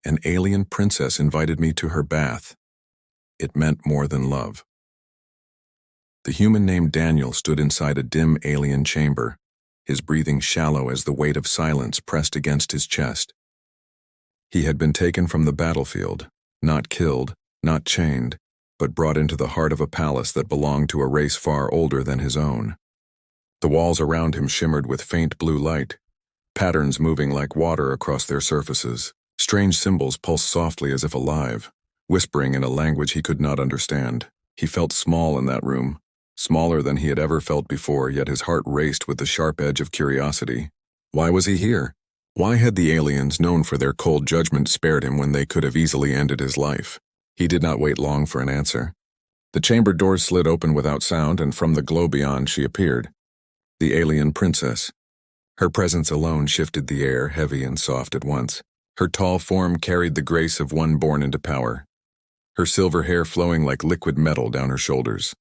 An alien princess invited me to her bath. It meant more than love. The human named Daniel stood inside a dim alien chamber, his breathing shallow as the weight of silence pressed against his chest. He had been taken from the battlefield, not killed, not chained, but brought into the heart of a palace that belonged to a race far older than his own. The walls around him shimmered with faint blue light, patterns moving like water across their surfaces. Strange symbols pulsed softly as if alive, whispering in a language he could not understand. He felt small in that room, smaller than he had ever felt before, yet his heart raced with the sharp edge of curiosity. Why was he here? Why had the aliens, known for their cold judgment, spared him when they could have easily ended his life? He did not wait long for an answer. The chamber doors slid open without sound, and from the glow beyond she appeared. The alien princess. Her presence alone shifted the air, heavy and soft at once. Her tall form carried the grace of one born into power, her silver hair flowing like liquid metal down her shoulders,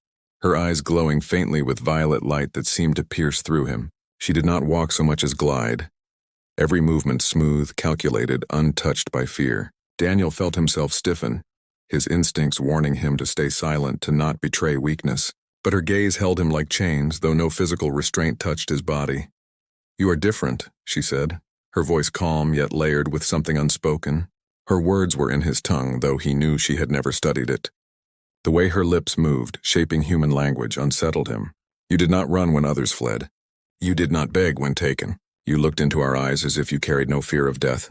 her eyes glowing faintly with violet light that seemed to pierce through him. She did not walk so much as glide, every movement smooth, calculated, untouched by fear. Daniel felt himself stiffen, his instincts warning him to stay silent, to not betray weakness. But her gaze held him like chains, though no physical restraint touched his body. "You are different," she said, her voice calm yet layered with something unspoken. Her words were in his tongue, though he knew she had never studied it. The way her lips moved, shaping human language, unsettled him. "You did not run when others fled. You did not beg when taken. You looked into our eyes as if you carried no fear of death."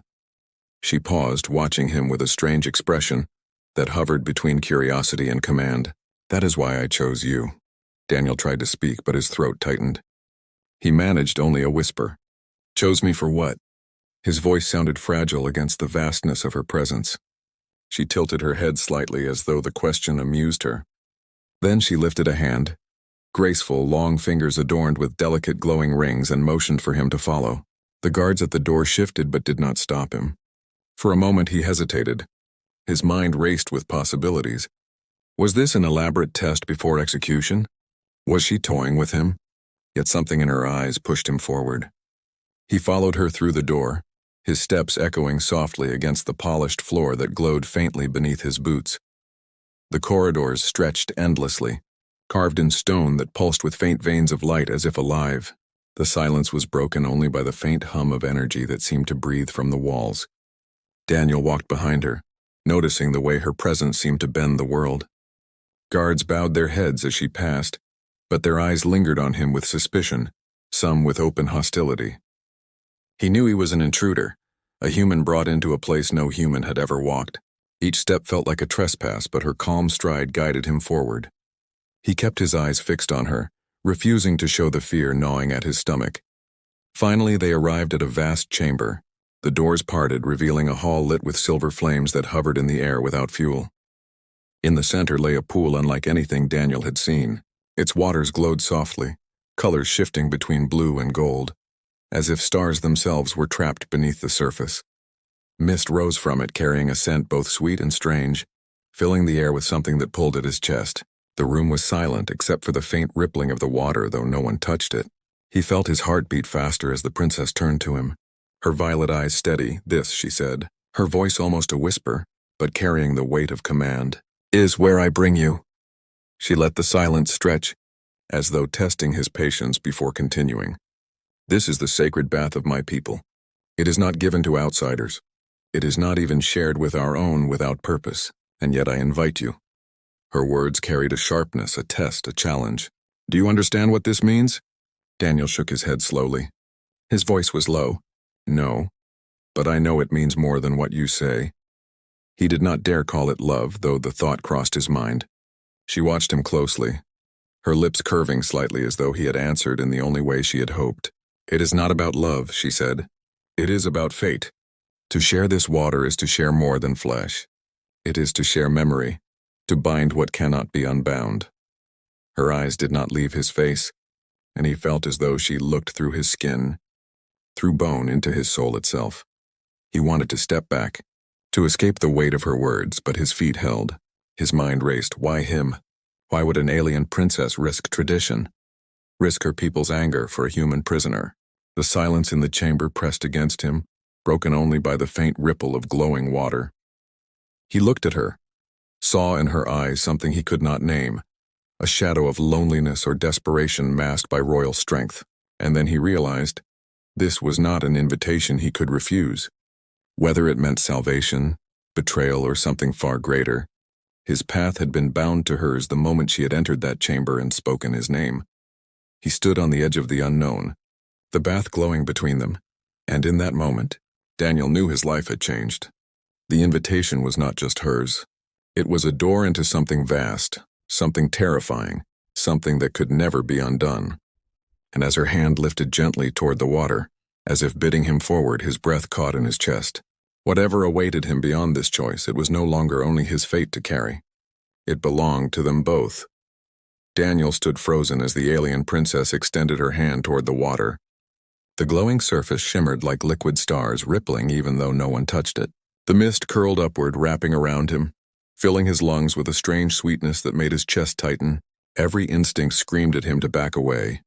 She paused, watching him with a strange expression that hovered between curiosity and command. "That is why I chose you." Daniel tried to speak, but his throat tightened. He managed only a whisper. "Chose me for what?" His voice sounded fragile against the vastness of her presence. She tilted her head slightly as though the question amused her. Then she lifted a hand, graceful, long fingers adorned with delicate glowing rings, and motioned for him to follow. The guards at the door shifted but did not stop him. For a moment he hesitated. His mind raced with possibilities. Was this an elaborate test before execution? Was she toying with him? Yet something in her eyes pushed him forward. He followed her through the door, his steps echoing softly against the polished floor that glowed faintly beneath his boots. The corridors stretched endlessly, carved in stone that pulsed with faint veins of light as if alive. The silence was broken only by the faint hum of energy that seemed to breathe from the walls. Daniel walked behind her, noticing the way her presence seemed to bend the world. Guards bowed their heads as she passed, but their eyes lingered on him with suspicion, some with open hostility. He knew he was an intruder, a human brought into a place no human had ever walked. Each step felt like a trespass, but her calm stride guided him forward. He kept his eyes fixed on her, refusing to show the fear gnawing at his stomach. Finally, they arrived at a vast chamber. The doors parted, revealing a hall lit with silver flames that hovered in the air without fuel. In the center lay a pool unlike anything Daniel had seen. Its waters glowed softly, colors shifting between blue and gold, as if stars themselves were trapped beneath the surface. Mist rose from it, carrying a scent both sweet and strange, filling the air with something that pulled at his chest. The room was silent except for the faint rippling of the water, though no one touched it. He felt his heart beat faster as the princess turned to him, her violet eyes steady. "This," she said, her voice almost a whisper, but carrying the weight of command, "is where I bring you." She let the silence stretch, as though testing his patience before continuing. "This is the sacred bath of my people. It is not given to outsiders. It is not even shared with our own without purpose, and yet I invite you." Her words carried a sharpness, a test, a challenge. "Do you understand what this means?" Daniel shook his head slowly. His voice was low. "No, but I know it means more than what you say." He did not dare call it love, though the thought crossed his mind. She watched him closely, her lips curving slightly as though he had answered in the only way she had hoped. "It is not about love," she said. "It is about fate. To share this water is to share more than flesh. It is to share memory, to bind what cannot be unbound." Her eyes did not leave his face, and he felt as though she looked through his skin, through bone into his soul itself. He wanted to step back, to escape the weight of her words, but his feet held. His mind raced. Why him? Why would an alien princess risk tradition? Risk her people's anger for a human prisoner? The silence in the chamber pressed against him, broken only by the faint ripple of glowing water. He looked at her, saw in her eyes something he could not name, a shadow of loneliness or desperation masked by royal strength, and then he realized this was not an invitation he could refuse. Whether it meant salvation, betrayal, or something far greater, his path had been bound to hers the moment she had entered that chamber and spoken his name. He stood on the edge of the unknown, the bath glowing between them, and in that moment, Daniel knew his life had changed. The invitation was not just hers. It was a door into something vast, something terrifying, something that could never be undone. And as her hand lifted gently toward the water, as if bidding him forward, his breath caught in his chest. Whatever awaited him beyond this choice, it was no longer only his fate to carry. It belonged to them both. Daniel stood frozen as the alien princess extended her hand toward the water. The glowing surface shimmered like liquid stars, rippling even though no one touched it. The mist curled upward, wrapping around him, filling his lungs with a strange sweetness that made his chest tighten. Every instinct screamed at him to back away,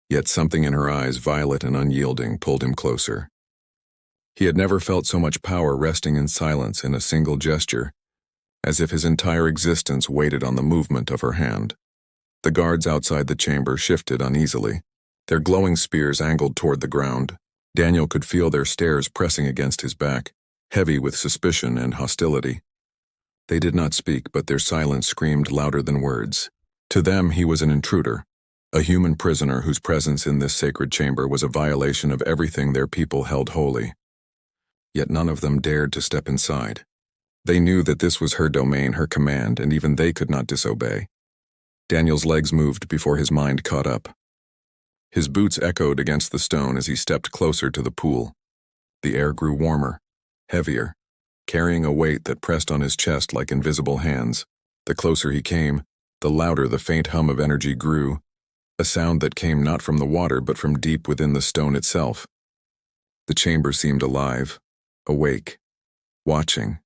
yet something in her eyes, violet and unyielding, pulled him closer. He had never felt so much power resting in silence in a single gesture, as if his entire existence waited on the movement of her hand. The guards outside the chamber shifted uneasily, their glowing spears angled toward the ground. Daniel could feel their stares pressing against his back, heavy with suspicion and hostility. They did not speak, but their silence screamed louder than words. To them, he was an intruder, a human prisoner whose presence in this sacred chamber was a violation of everything their people held holy. Yet none of them dared to step inside. They knew that this was her domain, her command, and even they could not disobey. Daniel's legs moved before his mind caught up. His boots echoed against the stone as he stepped closer to the pool. The air grew warmer, heavier, carrying a weight that pressed on his chest like invisible hands. The closer he came, the louder the faint hum of energy grew, a sound that came not from the water but from deep within the stone itself. The chamber seemed alive, awake, watching.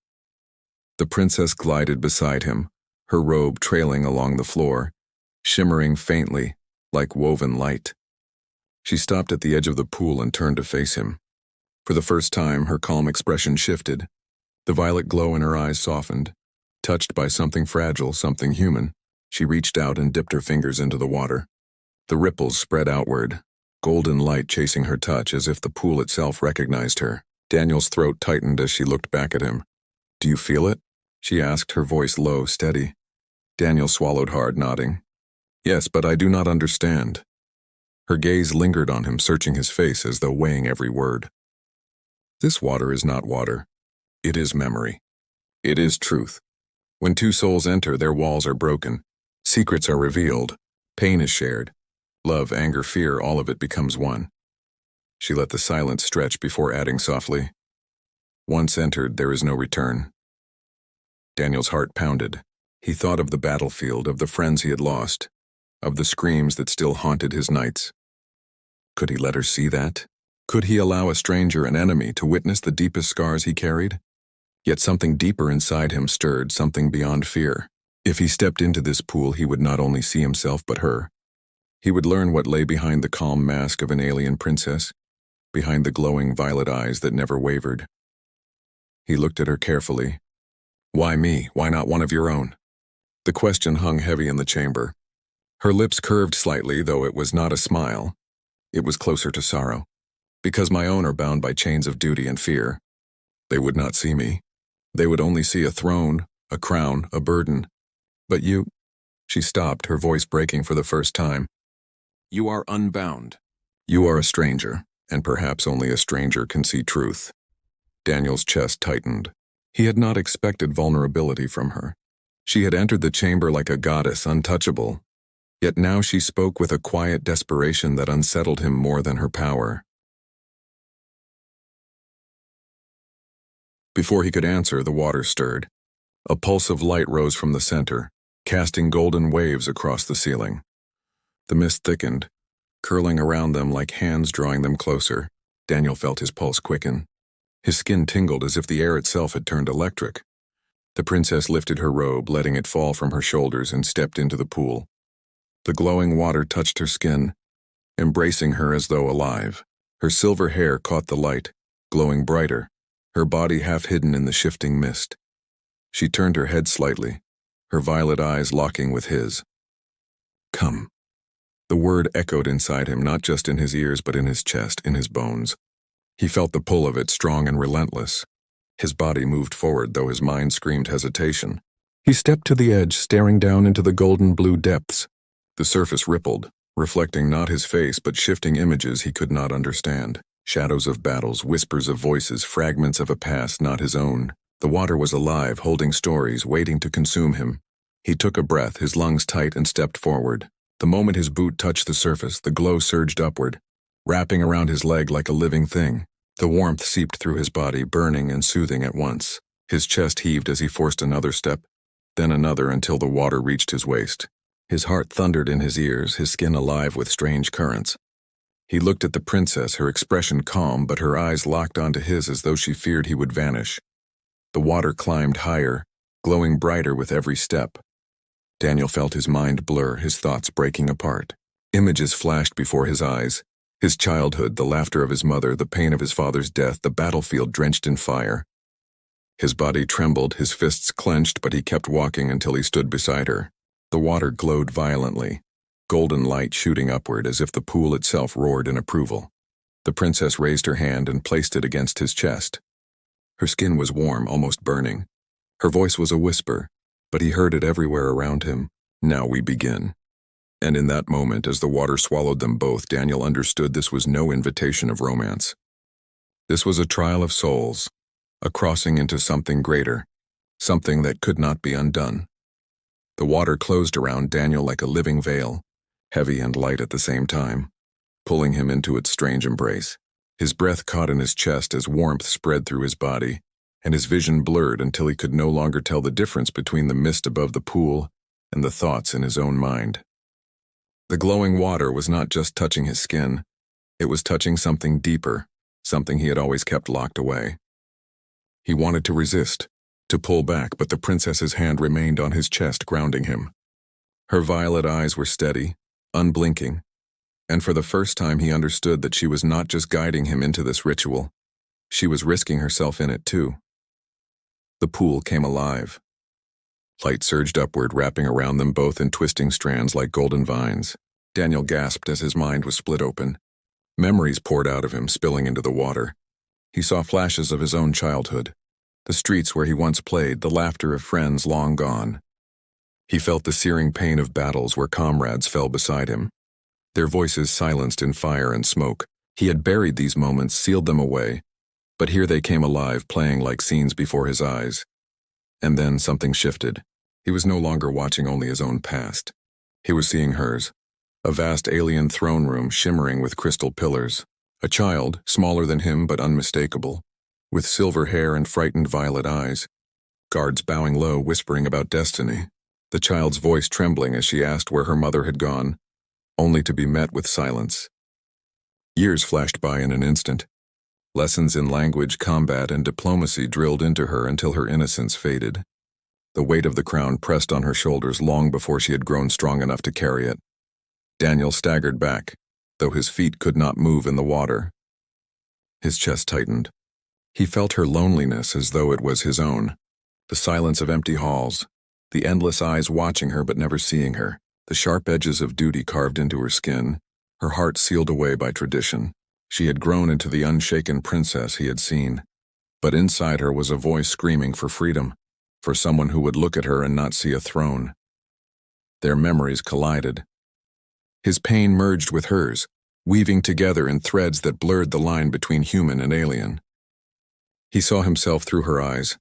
The princess glided beside him, her robe trailing along the floor, shimmering faintly, like woven light. She stopped at the edge of the pool and turned to face him. For the first time, her calm expression shifted. The violet glow in her eyes softened. Touched by something fragile, something human, she reached out and dipped her fingers into the water. The ripples spread outward, golden light chasing her touch as if the pool itself recognized her. Daniel's throat tightened as she looked back at him. "Do you feel it?" she asked, her voice low, steady. Daniel swallowed hard, nodding. "Yes, but I do not understand." Her gaze lingered on him, searching his face as though weighing every word. "This water is not water. It is memory. It is truth. When two souls enter, their walls are broken. Secrets are revealed. Pain is shared. Love, anger, fear, all of it becomes one." She let the silence stretch before adding softly, "Once entered, there is no return." Daniel's heart pounded. He thought of the battlefield, of the friends he had lost, of the screams that still haunted his nights. Could he let her see that? Could he allow a stranger, an enemy, to witness the deepest scars he carried? Yet something deeper inside him stirred, something beyond fear. If he stepped into this pool, he would not only see himself but her. He would learn what lay behind the calm mask of an alien princess, behind the glowing violet eyes that never wavered. He looked at her carefully. "Why me? Why not one of your own?" The question hung heavy in the chamber. Her lips curved slightly, though it was not a smile. It was closer to sorrow. "Because my own are bound by chains of duty and fear. They would not see me. They would only see a throne, a crown, a burden. But you—" She stopped, her voice breaking for the first time. "You are unbound. You are a stranger, and perhaps only a stranger can see truth." Daniel's chest tightened. He had not expected vulnerability from her. She had entered the chamber like a goddess, untouchable. Yet now she spoke with a quiet desperation that unsettled him more than her power. Before he could answer, the water stirred. A pulse of light rose from the center, casting golden waves across the ceiling. The mist thickened, curling around them like hands drawing them closer. Daniel felt his pulse quicken. His skin tingled as if the air itself had turned electric. The princess lifted her robe, letting it fall from her shoulders, and stepped into the pool. The glowing water touched her skin, embracing her as though alive. Her silver hair caught the light, glowing brighter, her body half hidden in the shifting mist. She turned her head slightly, her violet eyes locking with his. "Come." The word echoed inside him, not just in his ears but in his chest, in his bones. He felt the pull of it, strong and relentless. His body moved forward, though his mind screamed hesitation. He stepped to the edge, staring down into the golden blue depths. The surface rippled, reflecting not his face but shifting images he could not understand. Shadows of battles, whispers of voices, fragments of a past not his own. The water was alive, holding stories, waiting to consume him. He took a breath, his lungs tight, and stepped forward. The moment his boot touched the surface, the glow surged upward, wrapping around his leg like a living thing. The warmth seeped through his body, burning and soothing at once. His chest heaved as he forced another step, then another until the water reached his waist. His heart thundered in his ears, his skin alive with strange currents. He looked at the princess, her expression calm, but her eyes locked onto his as though she feared he would vanish. The water climbed higher, glowing brighter with every step. Daniel felt his mind blur, his thoughts breaking apart. Images flashed before his eyes. His childhood, the laughter of his mother, the pain of his father's death, the battlefield drenched in fire. His body trembled, his fists clenched, but he kept walking until he stood beside her. The water glowed violently, golden light shooting upward as if the pool itself roared in approval. The princess raised her hand and placed it against his chest. Her skin was warm, almost burning. Her voice was a whisper, but he heard it everywhere around him. "Now we begin." And in that moment, as the water swallowed them both, Daniel understood this was no invitation of romance. This was a trial of souls, a crossing into something greater, something that could not be undone. The water closed around Daniel like a living veil, heavy and light at the same time, pulling him into its strange embrace. His breath caught in his chest as warmth spread through his body, and his vision blurred until he could no longer tell the difference between the mist above the pool and the thoughts in his own mind. The glowing water was not just touching his skin, it was touching something deeper, something he had always kept locked away. He wanted to resist, to pull back, but the princess's hand remained on his chest, grounding him. Her violet eyes were steady, unblinking, and for the first time he understood that she was not just guiding him into this ritual, she was risking herself in it too. The pool came alive. Light surged upward, wrapping around them both in twisting strands like golden vines. Daniel gasped as his mind was split open. Memories poured out of him, spilling into the water. He saw flashes of his own childhood, the streets where he once played, the laughter of friends long gone. He felt the searing pain of battles where comrades fell beside him, their voices silenced in fire and smoke. He had buried these moments, sealed them away, but here they came alive, playing like scenes before his eyes. And then something shifted. He was no longer watching only his own past. He was seeing hers, a vast alien throne room shimmering with crystal pillars. A child, smaller than him but unmistakable, with silver hair and frightened violet eyes. Guards bowing low, whispering about destiny. The child's voice trembling as she asked where her mother had gone, only to be met with silence. Years flashed by in an instant. Lessons in language, combat, and diplomacy drilled into her until her innocence faded. The weight of the crown pressed on her shoulders long before she had grown strong enough to carry it. Daniel staggered back, though his feet could not move in the water. His chest tightened. He felt her loneliness as though it was his own. The silence of empty halls, the endless eyes watching her but never seeing her, the sharp edges of duty carved into her skin, her heart sealed away by tradition. She had grown into the unshaken princess he had seen, but inside her was a voice screaming for freedom, for someone who would look at her and not see a throne. Their memories collided. His pain merged with hers, weaving together in threads that blurred the line between human and alien. He saw himself through her eyes,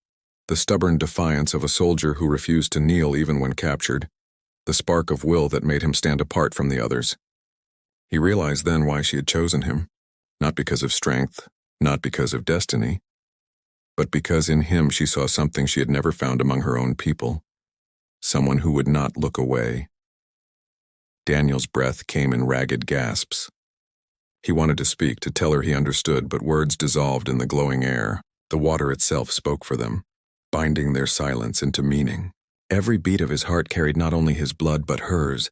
the stubborn defiance of a soldier who refused to kneel even when captured, the spark of will that made him stand apart from the others. He realized then why she had chosen him, not because of strength, not because of destiny, but because in him she saw something she had never found among her own people, someone who would not look away. Daniel's breath came in ragged gasps. He wanted to speak, to tell her he understood, but words dissolved in the glowing air. The water itself spoke for them, binding their silence into meaning. Every beat of his heart carried not only his blood but hers,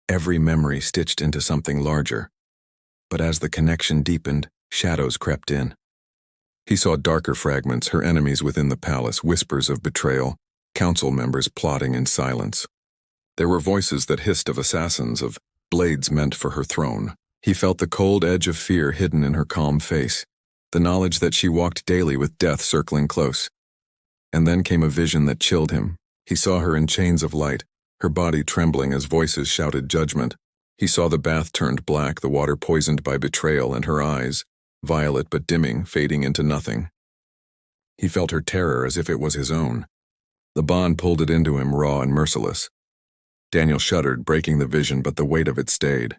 every memory stitched into something larger. But as the connection deepened, shadows crept in. He saw darker fragments, her enemies within the palace, whispers of betrayal, council members plotting in silence. There were voices that hissed of assassins, of blades meant for her throne. He felt the cold edge of fear hidden in her calm face, the knowledge that she walked daily with death circling close. And then came a vision that chilled him. He saw her in chains of light, her body trembling as voices shouted judgment. He saw the bath turned black, the water poisoned by betrayal, and her eyes, violet but dimming, fading into nothing. He felt her terror as if it was his own. The bond pulled it into him, raw and merciless. Daniel shuddered, breaking the vision, but the weight of it stayed.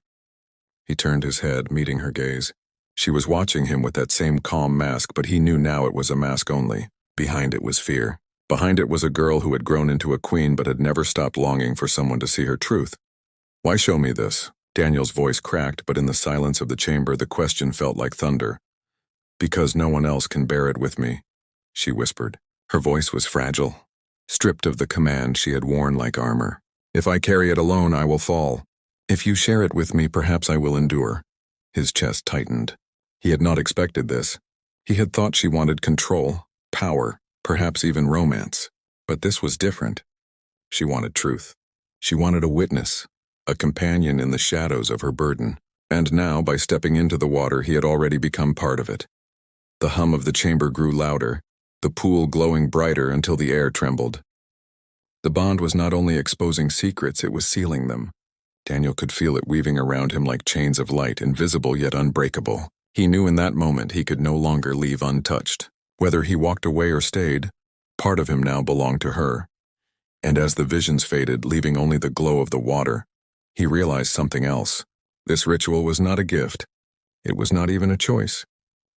He turned his head, meeting her gaze. She was watching him with that same calm mask, but he knew now it was a mask only. Behind it was fear. Behind it was a girl who had grown into a queen but had never stopped longing for someone to see her truth. "Why show me this?" Daniel's voice cracked, but in the silence of the chamber the question felt like thunder. "Because no one else can bear it with me," she whispered. Her voice was fragile, stripped of the command she had worn like armor. "If I carry it alone, I will fall. If you share it with me, perhaps I will endure." His chest tightened. He had not expected this. He had thought she wanted control, power, perhaps even romance. But this was different. She wanted truth. She wanted a witness, a companion in the shadows of her burden. And now, by stepping into the water, he had already become part of it. The hum of the chamber grew louder, the pool glowing brighter until the air trembled. The bond was not only exposing secrets, it was sealing them. Daniel could feel it weaving around him like chains of light, invisible yet unbreakable. He knew in that moment he could no longer leave untouched. Whether he walked away or stayed, part of him now belonged to her. And as the visions faded, leaving only the glow of the water, he realized something else. This ritual was not a gift. It was not even a choice.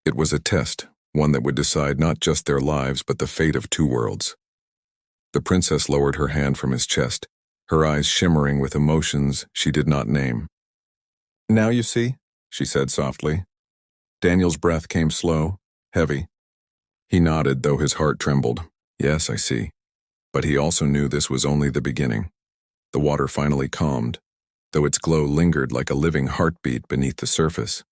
It was a test, one that would decide not just their lives but the fate of two worlds. The princess lowered her hand from his chest, her eyes shimmering with emotions she did not name. "Now you see," she said softly. Daniel's breath came slow, heavy. He nodded, though his heart trembled. "Yes, I see." But he also knew this was only the beginning. The water finally calmed, though its glow lingered like a living heartbeat beneath the surface.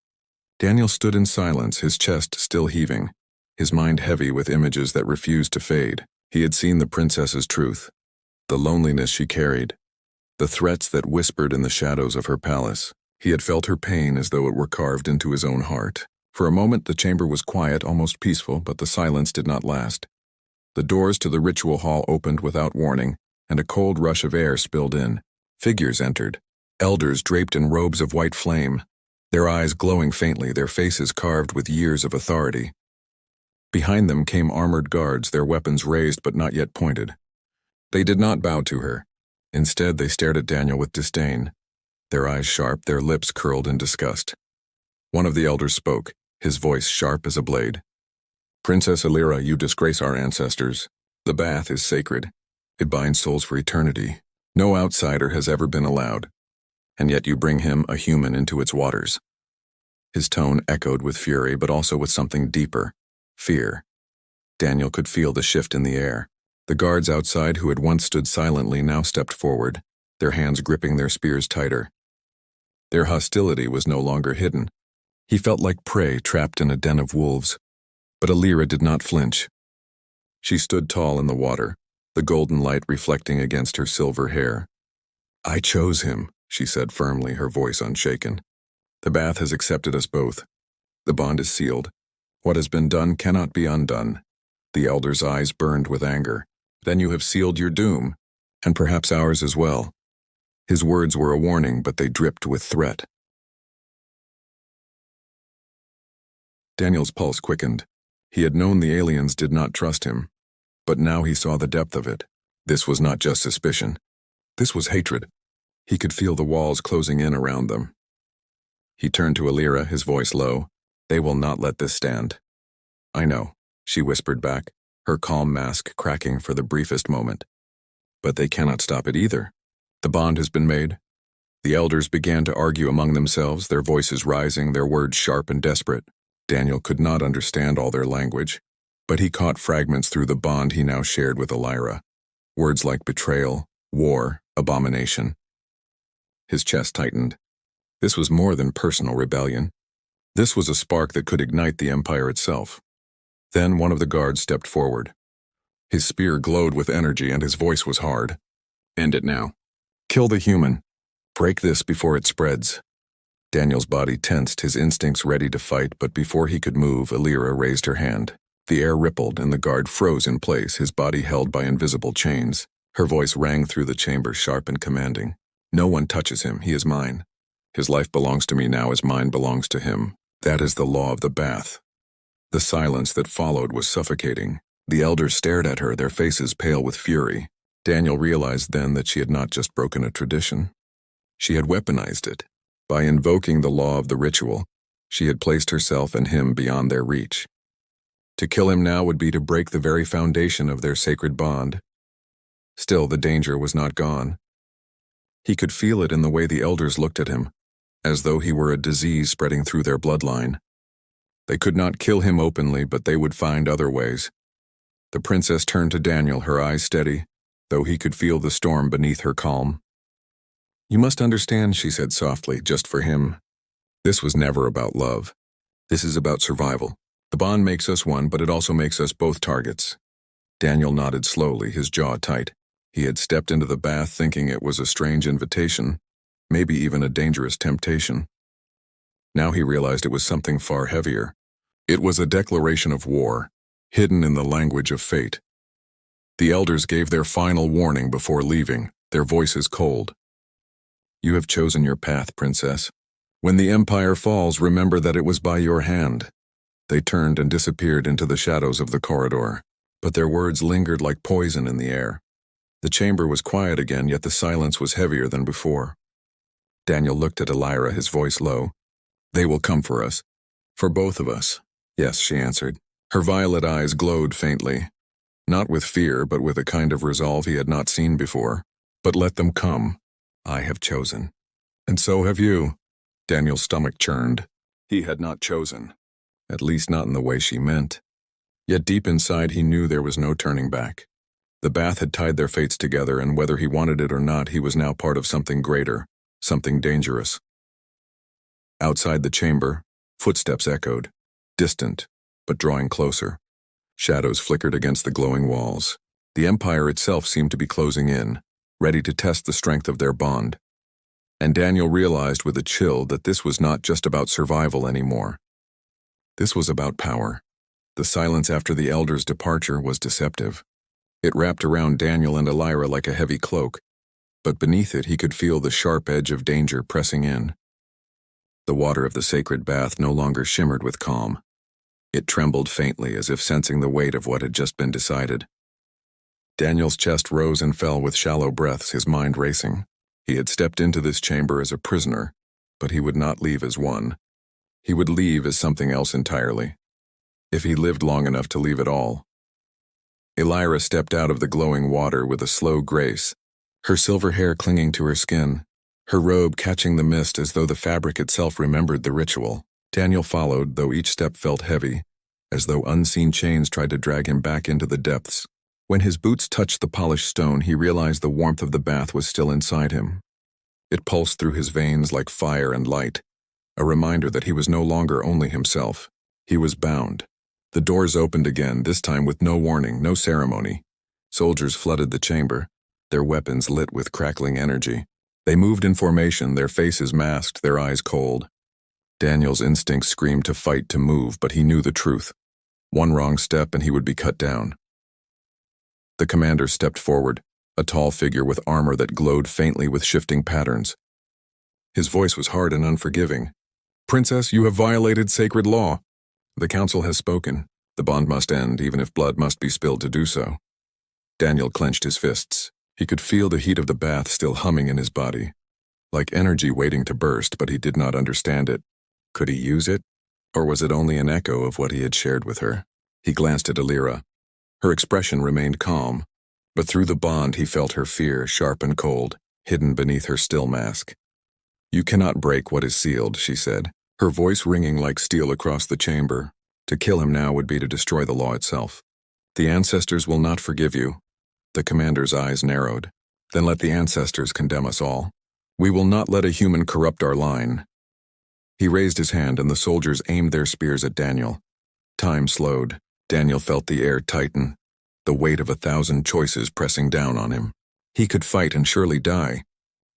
Daniel stood in silence, his chest still heaving, his mind heavy with images that refused to fade. He had seen the princess's truth, the loneliness she carried, the threats that whispered in the shadows of her palace. He had felt her pain as though it were carved into his own heart. For a moment the chamber was quiet, almost peaceful, but the silence did not last. The doors to the ritual hall opened without warning, and a cold rush of air spilled in. Figures entered, elders draped in robes of white flame, their eyes glowing faintly, their faces carved with years of authority. Behind them came armored guards, their weapons raised but not yet pointed. They did not bow to her. Instead, they stared at Daniel with disdain, their eyes sharp, their lips curled in disgust. One of the elders spoke, his voice sharp as a blade. "Princess Alira, you disgrace our ancestors. The bath is sacred. It binds souls for eternity. No outsider has ever been allowed. And yet you bring him, a human, into its waters." His tone echoed with fury, but also with something deeper, fear. Daniel could feel the shift in the air. The guards outside, who had once stood silently, now stepped forward, their hands gripping their spears tighter. Their hostility was no longer hidden. He felt like prey trapped in a den of wolves. But Alira did not flinch. She stood tall in the water, the golden light reflecting against her silver hair. "I chose him," she said firmly, her voice unshaken. "The bath has accepted us both. The bond is sealed. What has been done cannot be undone." The elder's eyes burned with anger. "Then you have sealed your doom, and perhaps ours as well." His words were a warning, but they dripped with threat. Daniel's pulse quickened. He had known the aliens did not trust him, but now he saw the depth of it. This was not just suspicion. This was hatred. He could feel the walls closing in around them. He turned to Alira, his voice low. "They will not let this stand." "I know," she whispered back, her calm mask cracking for the briefest moment. "But they cannot stop it either. The bond has been made." The elders began to argue among themselves, their voices rising, their words sharp and desperate. Daniel could not understand all their language, but he caught fragments through the bond he now shared with Alira. Words like betrayal, war, abomination. His chest tightened. This was more than personal rebellion. This was a spark that could ignite the empire itself. Then one of the guards stepped forward. His spear glowed with energy and his voice was hard. End it now. Kill the human. Break this before it spreads. Daniel's body tensed, his instincts ready to fight, but before he could move, Alira raised her hand. The air rippled and the guard froze in place, his body held by invisible chains. Her voice rang through the chamber, sharp and commanding. No one touches him, he is mine. His life belongs to me now as mine belongs to him. That is the law of the bath. The silence that followed was suffocating. The elders stared at her, their faces pale with fury. Daniel realized then that she had not just broken a tradition. She had weaponized it. By invoking the law of the ritual, she had placed herself and him beyond their reach. To kill him now would be to break the very foundation of their sacred bond. Still, the danger was not gone. He could feel it in the way the elders looked at him, as though he were a disease spreading through their bloodline. They could not kill him openly, but they would find other ways. The princess turned to Daniel, her eyes steady, though he could feel the storm beneath her calm. You must understand, she said softly, just for him. This was never about love. This is about survival. The bond makes us one, but it also makes us both targets. Daniel nodded slowly, his jaw tight. He had stepped into the bath thinking it was a strange invitation, maybe even a dangerous temptation. Now he realized it was something far heavier. It was a declaration of war, hidden in the language of fate. The elders gave their final warning before leaving, their voices cold. You have chosen your path, princess. When the empire falls, remember that it was by your hand. They turned and disappeared into the shadows of the corridor, but their words lingered like poison in the air. The chamber was quiet again, yet the silence was heavier than before. Daniel looked at Alira, his voice low. They will come for us. For both of us. Yes, she answered. Her violet eyes glowed faintly. Not with fear, but with a kind of resolve he had not seen before. But let them come. I have chosen. And so have you. Daniel's stomach churned. He had not chosen. At least not in the way she meant. Yet deep inside he knew there was no turning back. The bath had tied their fates together, and whether he wanted it or not, he was now part of something greater, something dangerous. Outside the chamber, footsteps echoed, distant, but drawing closer. Shadows flickered against the glowing walls. The empire itself seemed to be closing in, ready to test the strength of their bond. And Daniel realized with a chill that this was not just about survival anymore. This was about power. The silence after the elders' departure was deceptive. It wrapped around Daniel and Alira like a heavy cloak, but beneath it he could feel the sharp edge of danger pressing in. The water of the sacred bath no longer shimmered with calm. It trembled faintly as if sensing the weight of what had just been decided. Daniel's chest rose and fell with shallow breaths, his mind racing. He had stepped into this chamber as a prisoner, but he would not leave as one. He would leave as something else entirely, if he lived long enough to leave it all. Alira stepped out of the glowing water with a slow grace, her silver hair clinging to her skin, her robe catching the mist as though the fabric itself remembered the ritual. Daniel followed, though each step felt heavy, as though unseen chains tried to drag him back into the depths. When his boots touched the polished stone, he realized the warmth of the bath was still inside him. It pulsed through his veins like fire and light, a reminder that he was no longer only himself. He was bound. The doors opened again, this time with no warning, no ceremony. Soldiers flooded the chamber, their weapons lit with crackling energy. They moved in formation, their faces masked, their eyes cold. Daniel's instincts screamed to fight, to move, but he knew the truth. One wrong step and he would be cut down. The commander stepped forward, a tall figure with armor that glowed faintly with shifting patterns. His voice was hard and unforgiving. Princess, you have violated sacred law. The council has spoken. The bond must end, even if blood must be spilled to do so. Daniel clenched his fists. He could feel the heat of the bath still humming in his body, like energy waiting to burst, but he did not understand it. Could he use it? Or was it only an echo of what he had shared with her? He glanced at Alira. Her expression remained calm, but through the bond he felt her fear, sharp and cold, hidden beneath her still mask. You cannot break what is sealed, she said, her voice ringing like steel across the chamber. To kill him now would be to destroy the law itself. The ancestors will not forgive you. The commander's eyes narrowed. Then let the ancestors condemn us all. We will not let a human corrupt our line. He raised his hand and the soldiers aimed their spears at Daniel. Time slowed. Daniel felt the air tighten, the weight of 1,000 choices pressing down on him. He could fight and surely die.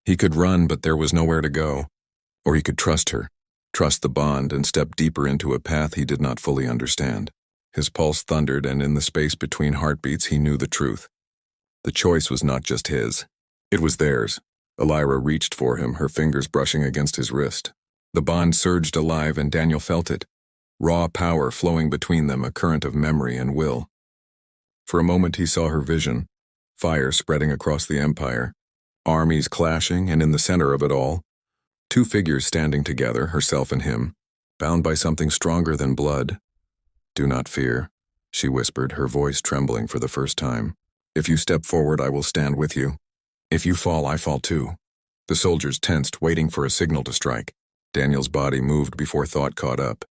He could run, but there was nowhere to go. Or he could trust her, trust the bond, and step deeper into a path he did not fully understand. His pulse thundered, and in the space between heartbeats he knew the truth. The choice was not just his. It was theirs. Elira reached for him, her fingers brushing against his wrist. The bond surged alive, and Daniel felt it. Raw power flowing between them, a current of memory and will. For a moment he saw her vision, fire spreading across the empire, armies clashing, and in the center of it all, two figures standing together, herself and him, bound by something stronger than blood. "Do not fear," she whispered, her voice trembling for the first time. "If you step forward, I will stand with you. If you fall, I fall too." The soldiers tensed, waiting for a signal to strike. Daniel's body moved before thought caught up.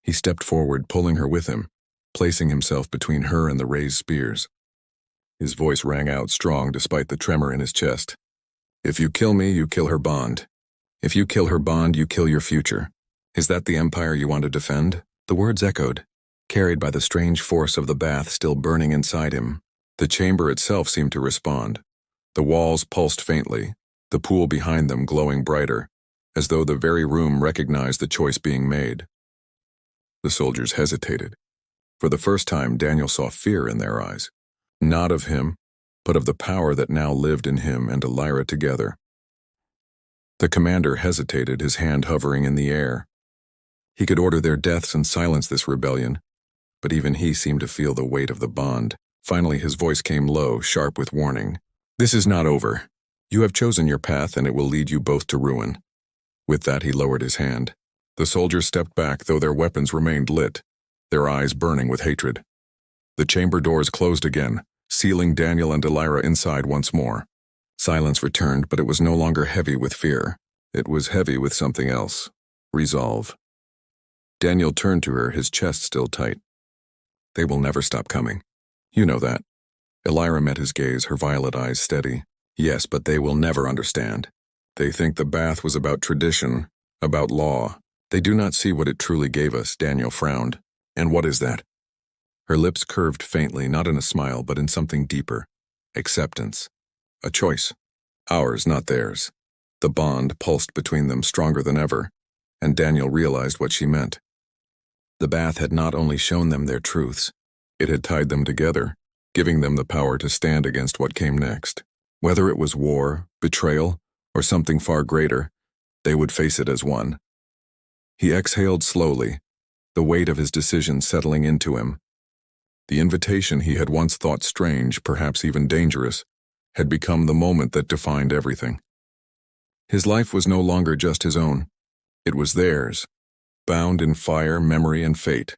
He stepped forward, pulling her with him, placing himself between her and the raised spears. His voice rang out strong despite the tremor in his chest. "If you kill me, you kill her bond. If you kill her bond, you kill your future. Is that the empire you want to defend?" The words echoed, carried by the strange force of the bath still burning inside him. The chamber itself seemed to respond. The walls pulsed faintly, the pool behind them glowing brighter, as though the very room recognized the choice being made. The soldiers hesitated. For the first time, Daniel saw fear in their eyes. Not of him, but of the power that now lived in him and Elira together. The commander hesitated, his hand hovering in the air. He could order their deaths and silence this rebellion, but even he seemed to feel the weight of the bond. Finally, his voice came low, sharp with warning. "This is not over. You have chosen your path, and it will lead you both to ruin." With that, he lowered his hand. The soldiers stepped back, though their weapons remained lit, their eyes burning with hatred. The chamber doors closed again, sealing Daniel and Elira inside once more. Silence returned, but it was no longer heavy with fear. It was heavy with something else. Resolve. Daniel turned to her, his chest still tight. "They will never stop coming. You know that." Elira met his gaze, her violet eyes steady. "Yes, but they will never understand. They think the bath was about tradition, about law. They do not see what it truly gave us." Daniel frowned. "And what is that?" Her lips curved faintly, not in a smile, but in something deeper. Acceptance. A choice. Ours, not theirs. The bond pulsed between them, stronger than ever, and Daniel realized what she meant. The bath had not only shown them their truths, it had tied them together, giving them the power to stand against what came next. Whether it was war, betrayal, or something far greater, they would face it as one. He exhaled slowly, the weight of his decision settling into him. The invitation he had once thought strange, perhaps even dangerous, had become the moment that defined everything. His life was no longer just his own. It was theirs, bound in fire, memory, and fate.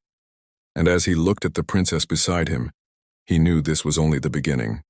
And as he looked at the princess beside him, he knew this was only the beginning.